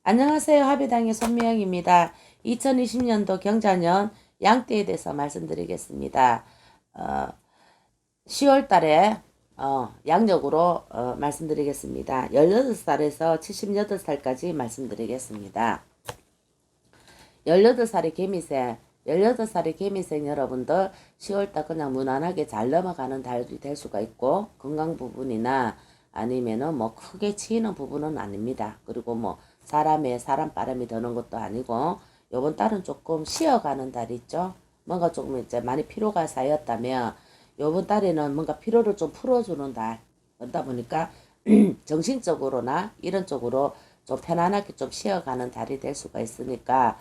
안녕하세요. 합의당의 손미영입니다. 2020년도 경자년 양띠에 대해서 말씀드리겠습니다. 10월 달에 양력으로 말씀드리겠습니다. 18살에서 78살까지 말씀드리겠습니다. 18살의 개미생, 18살의 개미생 여러분들 10월달 그냥 무난하게 잘 넘어가는 달이 될 수가 있고, 건강 부분이나 아니면은 뭐 크게 치이는 부분은 아닙니다. 그리고 뭐 사람 바람이 드는 것도 아니고, 요번 달은 조금 쉬어가는 달이 있죠. 뭔가 조금 이제 많이 피로가 쌓였다면 요번 달에는 뭔가 피로를 좀 풀어주는 달. 그러다 보니까 정신적으로나 이런 쪽으로 좀 편안하게 좀 쉬어가는 달이 될 수가 있으니까,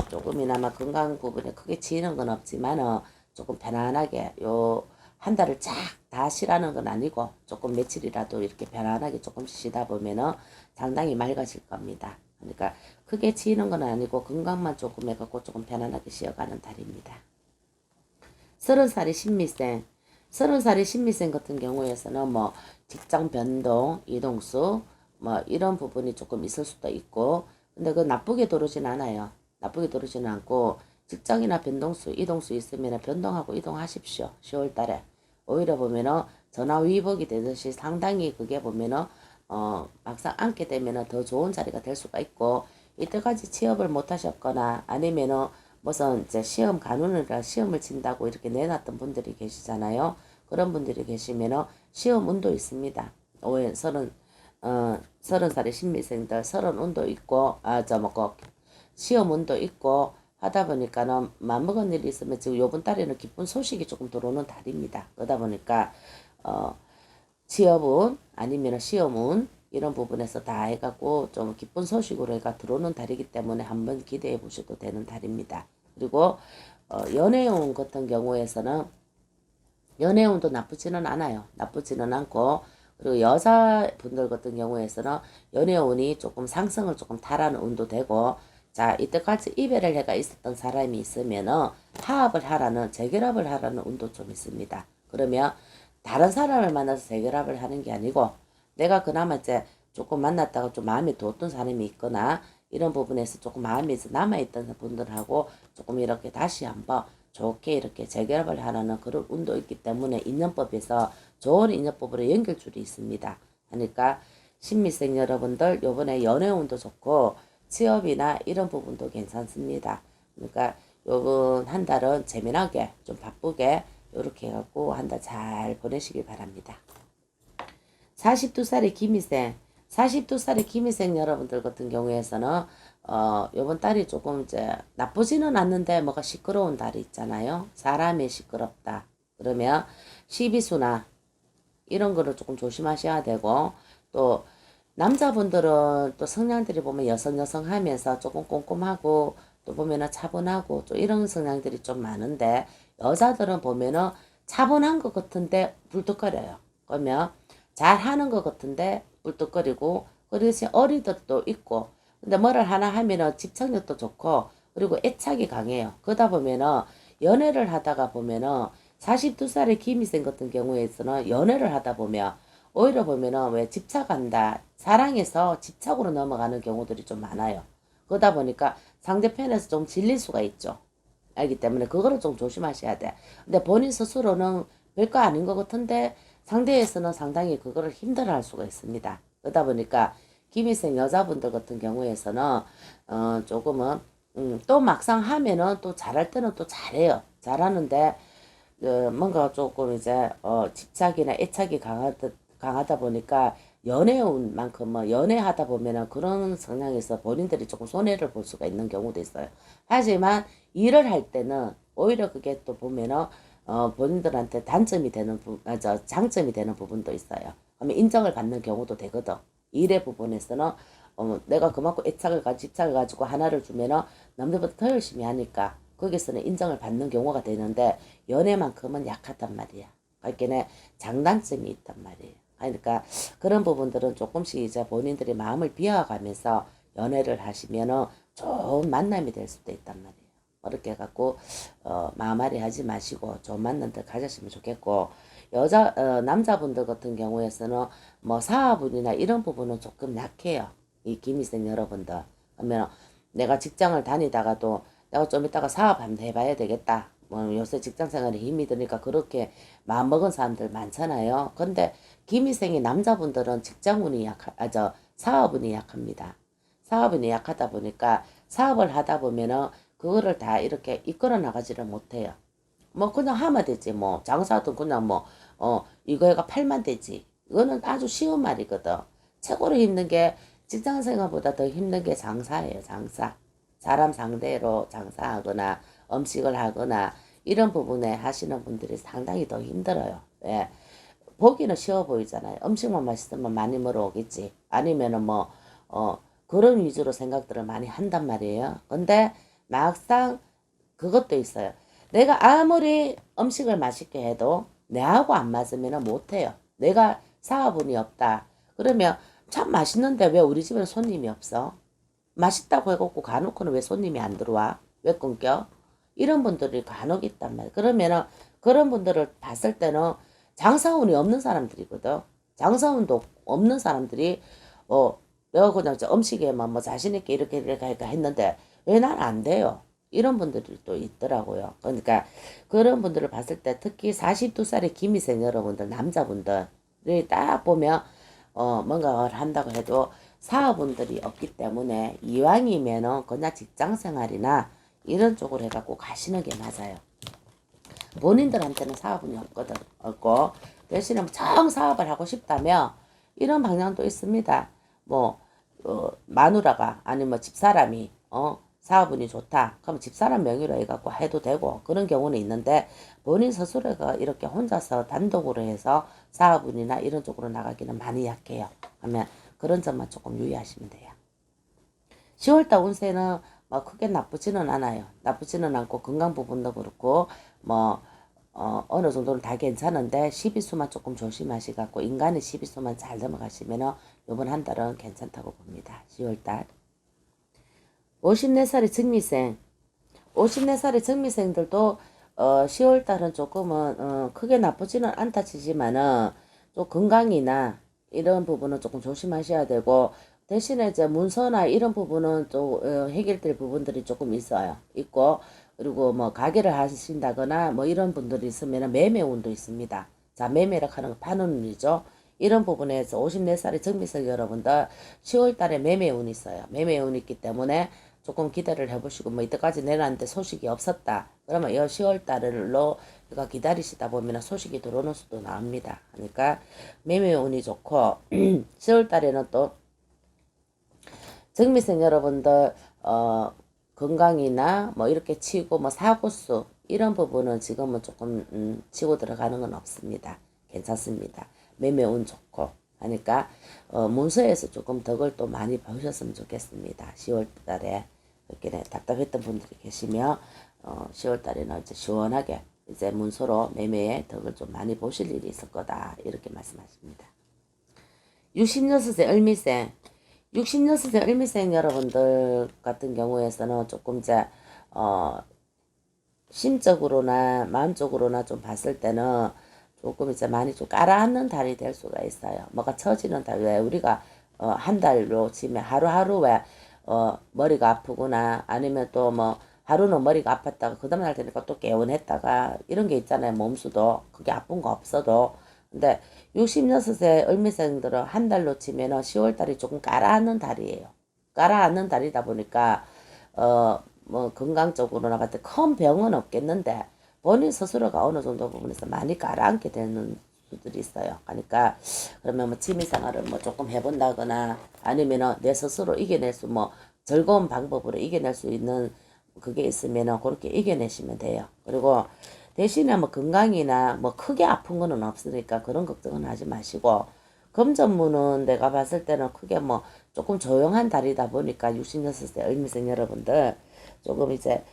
조금이나마 건강 부분에 크게 지는 건 없지만 조금 편안하게 요 한 달을 쫙 다 쉬라는 건 아니고, 조금 며칠이라도 이렇게 편안하게 조금씩 쉬다 보면은 상당히 맑아질 겁니다. 그러니까 크게 지는 건 아니고 건강만 조금 해갖고 조금 편안하게 쉬어가는 달입니다. 30살의 신미생, 30살의 신미생 같은 경우에서는 뭐 직장 변동, 이동수 뭐 이런 부분이 조금 있을 수도 있고, 근데 그 나쁘게 도르진 않아요. 나쁘게 도르지는 않고, 직장이나 변동수, 이동수 있으면 변동하고 이동하십시오. 10월 달에. 오히려 보면은 전화위복이 되듯이 상당히 그게 보면은 막상 앉게 되면은 더 좋은 자리가 될 수가 있고, 이때까지 취업을 못 하셨거나 아니면은 무슨 이제 시험 간운이라 시험을 친다고 이렇게 내놨던 분들이 계시잖아요. 그런 분들이 계시면은 시험 운도 있습니다. 오해 서른 살의 신미생들 서른 운도 있고, 시험 운도 있고 하다 보니까는 맘먹은 일이 있으면 지금 요번 달에는 기쁜 소식이 조금 들어오는 달입니다. 그러다 보니까 취업운 아니면 시험운 이런 부분에서 다 해갖고 좀 기쁜 소식으로 해가 들어오는 달이기 때문에 한번 기대해 보셔도 되는 달입니다. 그리고 연애운 같은 경우에서는 연애운도 나쁘지는 않아요. 나쁘지는 않고, 그리고 여자분들 같은 경우에서는 연애운이 조금 상승을 조금 타라는 운도 되고, 자, 이때까지 이별을 해가 있었던 사람이 있으면은 화합을 하라는, 재결합을 하라는 운도 좀 있습니다. 그러면 다른 사람을 만나서 재결합을 하는 게 아니고, 내가 그나마 이제 조금 만났다가 좀 마음이 뒀던 사람이 있거나 이런 부분에서 조금 마음이 남아있던 분들하고 조금 이렇게 다시 한번 좋게 이렇게 재결합을 하라는 그런 운도 있기 때문에 인연법에서 좋은 인연법으로 연결줄이 있습니다. 그러니까 신미생 여러분들 요번에 연애운도 좋고 취업이나 이런 부분도 괜찮습니다. 그러니까 요번 한 달은 재미나게 좀 바쁘게 이렇게 해갖고 한 달 잘 보내시길 바랍니다. 42살의 김희생, 42살의 김희생 여러분들 같은 경우에서는 요번 달이 조금 이제 나쁘지는 않는데 뭐가 시끄러운 달이 있잖아요. 사람이 시끄럽다. 그러면 시비수나 이런 거를 조금 조심하셔야 되고, 또 남자분들은 또 성향들이 보면 여성 하면서 조금 꼼꼼하고 또 보면은 차분하고 또 이런 성향들이 좀 많은데, 여자들은 보면은 차분한 것 같은데 불뚝거려요. 그러면 잘하는 것 같은데 뿔뚝거리고, 그릇이 어리듯도 있고, 근데 뭐를 하나 하면은 집착력도 좋고 그리고 애착이 강해요. 그러다 보면은 연애를 하다가 보면은 42살의 김희생 같은 경우에서는 연애를 하다 보면 오히려 보면은 왜 집착한다, 사랑해서 집착으로 넘어가는 경우들이 좀 많아요. 그러다 보니까 상대편에서 좀 질릴 수가 있죠. 알기 때문에 그거를 좀 조심하셔야 돼. 근데 본인 스스로는 별거 아닌 것 같은데 상대에서는 상당히 그거를 힘들어할 수가 있습니다. 그러다 보니까 김희생 여자분들 같은 경우에서는 조금은 또 막상 하면은 또 잘할 때는 또 잘해요. 잘하는데 뭔가 조금 이제 집착이나 애착이 강하다 보니까 연애운만큼 뭐 연애하다 보면은 그런 성향에서 본인들이 조금 손해를 볼 수가 있는 경우도 있어요. 하지만 일을 할 때는 오히려 그게 또 보면은 본인들한테 단점이 되는 장점이 되는 부분도 있어요. 그러면 인정을 받는 경우도 되거든. 일의 부분에서는 내가 그만큼 집착을 가지고 하나를 주면은 남들보다 더 열심히 하니까 거기서는 인정을 받는 경우가 되는데, 연애만큼은 약하단 말이야. 그러니까 장단점이 있단 말이에요. 그러니까 그런 부분들은 조금씩 이제 본인들이 마음을 비워가면서 연애를 하시면은 좋은 만남이 될 수도 있단 말이에요. 그렇게 해갖고 마음앓이 하지 마시고 좋은 만남들 가졌으면 좋겠고, 남자분들 같은 경우에서는 뭐 사업운이나 이런 부분은 조금 약해요. 이 김희생 여러분들. 그러면 내가 직장을 다니다가도 내가 좀 이따가 사업 한번 해봐야 되겠다. 뭐 요새 직장 생활에 힘이 드니까 그렇게 마음먹은 사람들 많잖아요. 근데 김희생이 남자분들은 직장운이 사업운이 약합니다. 사업운이 약하다 보니까 사업을 하다 보면은 그거를 다 이렇게 이끌어 나가지를 못해요. 뭐 그냥 하면 되지. 뭐 장사도 그냥 뭐 이거가 팔면 되지. 이거는 아주 쉬운 말이거든. 최고로 힘든 게 직장 생활보다 더 힘든 게 장사예요. 장사. 사람 상대로 장사하거나 음식을 하거나 이런 부분에 하시는 분들이 상당히 더 힘들어요. 왜? 보기는 쉬워 보이잖아요. 음식만 맛있으면 많이 벌어오겠지. 아니면은 뭐 그런 위주로 생각들을 많이 한단 말이에요. 근데 막상 그것도 있어요. 내가 아무리 음식을 맛있게 해도 내하고 안 맞으면 못해요. 내가 사업운이 없다. 그러면 참 맛있는데 왜 우리 집에는 손님이 없어? 맛있다고 해갖고 가놓고는 왜 손님이 안 들어와? 왜 끊겨? 이런 분들이 간혹 있단 말이야. 그러면은 그런 분들을 봤을 때는 장사운이 없는 사람들이거든. 장사운도 없는 사람들이 내가 그냥 음식에만 뭐 자신있게 이렇게 했는데 왜 난 안 돼요? 이런 분들이 또 있더라고요. 그러니까 그런 분들을 봤을 때 특히 42살의 김희생 여러분들 남자분들이 딱 보면 뭔가를 한다고 해도 사업분들이 없기 때문에 이왕이면은 그냥 직장생활이나 이런 쪽으로 해갖고 가시는 게 맞아요. 본인들한테는 사업운이 없고 대신에 정 사업을 하고 싶다면 이런 방향도 있습니다. 뭐 마누라가 아니면 집사람이 사업운이 좋다. 그럼 집사람 명의로 해갖고 해도 되고 그런 경우는 있는데 본인 스스로가 이렇게 혼자서 단독으로 해서 사업운이나 이런 쪽으로 나가기는 많이 약해요. 하면 그런 점만 조금 유의하시면 돼요. 10월달 운세는 뭐 크게 나쁘지는 않아요. 나쁘지는 않고 건강 부분도 그렇고 뭐 어느 정도는 다 괜찮은데 12수만 조금 조심하시갖고 인간의 12수만 잘 넘어가시면은 요번 한 달은 괜찮다고 봅니다. 10월달 54살의 증미생 54살의 증미생들도 10월달은 조금은 크게 나쁘지는 않다 치지만은 좀 건강이나 이런 부분은 조금 조심하셔야 되고 대신에 이제 문서나 이런 부분은 또 해결될 부분들이 조금 있고 그리고 뭐 가게를 하신다거나 뭐 이런 분들이 있으면 매매운도 있습니다. 자, 매매를 하는 거 파는 운이죠. 이런 부분에서 54살의 정미석 여러분들 10월달에 매매운이 있어요. 매매운이 있기 때문에 조금 기대를 해보시고 뭐 이때까지 내놨는데 소식이 없었다. 그러면 이 10월달로 기다리시다 보면 소식이 들어오는 수도 나옵니다. 그러니까 매매운이 좋고 10월달에는 또 정미생 여러분들 건강이나 뭐 이렇게 치고 뭐 사고수 이런 부분은 지금은 조금 치고 들어가는 건 없습니다. 괜찮습니다. 매매운 좋고 하니까 문서에서 조금 덕을 또 많이 보셨으면 좋겠습니다. 10월달에 이렇게 답답했던 분들이 계시면 10월달에는 이제 시원하게 이제 문서로 매매의 덕을 좀 많이 보실 일이 있을 거다 이렇게 말씀하십니다. 66세 을미생 66세 을미생 여러분들 같은 경우에서는 조금 이제 심적으로나 마음적으로나 좀 봤을 때는 조금 이제 많이 좀 깔아앉는 달이 될 수가 있어요. 뭐가 처지는 달, 왜 우리가 한 달로 치면 하루하루 왜 머리가 아프거나 아니면 또 뭐 하루는 머리가 아팠다가 그 다음날 되니까 또 개운했다가 이런 게 있잖아요. 몸수도 그게 아픈 거 없어도. 근데 66세 을미생들은 한 달로 치면은 10월달이 조금 깔아앉는 달이에요. 깔아앉는 달이다 보니까 뭐 건강적으로나 같은 큰 병은 없겠는데 본인 스스로가 어느 정도 부분에서 많이 가라앉게 되는 분들이 있어요. 그러니까 그러면 뭐 취미생활을 뭐 조금 해본다거나 아니면은 내 스스로 이겨낼 수 뭐 즐거운 방법으로 이겨낼 수 있는 그게 있으면은 그렇게 이겨내시면 돼요. 그리고 대신에 뭐 건강이나 뭐 크게 아픈 거는 없으니까 그런 걱정은 하지 마시고 금전문은 내가 봤을 때는 크게 뭐 조금 조용한 달이다 보니까 66세 을미생 여러분들 조금 이제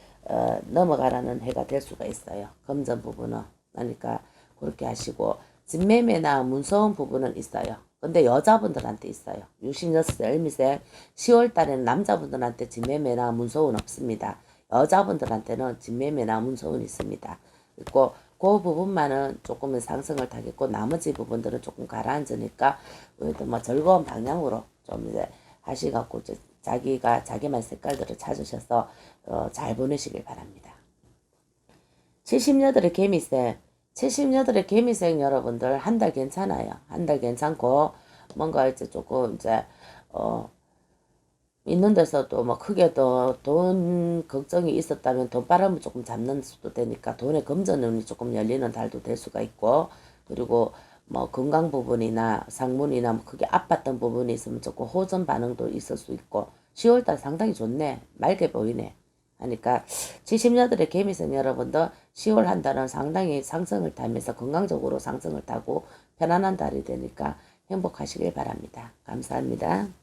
넘어가라는 해가 될 수가 있어요. 금전 부분은. 그러니까 그렇게 하시고 집매매나 문서운 부분은 있어요. 근데 여자분들한테 있어요. 66세 을미생 10월달에는 남자분들한테 집매매나 문서운 없습니다. 여자분들한테는 집매매나 문서운 있습니다. 있고 그 부분만은 조금은 상승을 타겠고 나머지 부분들은 조금 가라앉으니까 뭐 즐거운 방향으로 좀 이제 하시갖고 이제 자기만 색깔들을 찾으셔서 잘 보내시길 바랍니다. 78의 개미생, 78의 개미생 여러분들 한 달 괜찮아요. 한 달 괜찮고 뭔가 이제 조금 이제 있는 데서도 뭐 크게 돈 걱정이 있었다면 돈바람을 조금 잡는 수도 되니까 돈의 금전운이 조금 열리는 달도 될 수가 있고, 그리고 뭐 건강 부분이나 상문이나 뭐 크게 아팠던 부분이 있으면 조금 호전 반응도 있을 수 있고 10월달 상당히 좋네. 맑게 보이네. 하니까 78의 개미생 여러분들 10월 한 달은 상당히 상승을 타면서 건강적으로 상승을 타고 편안한 달이 되니까 행복하시길 바랍니다. 감사합니다.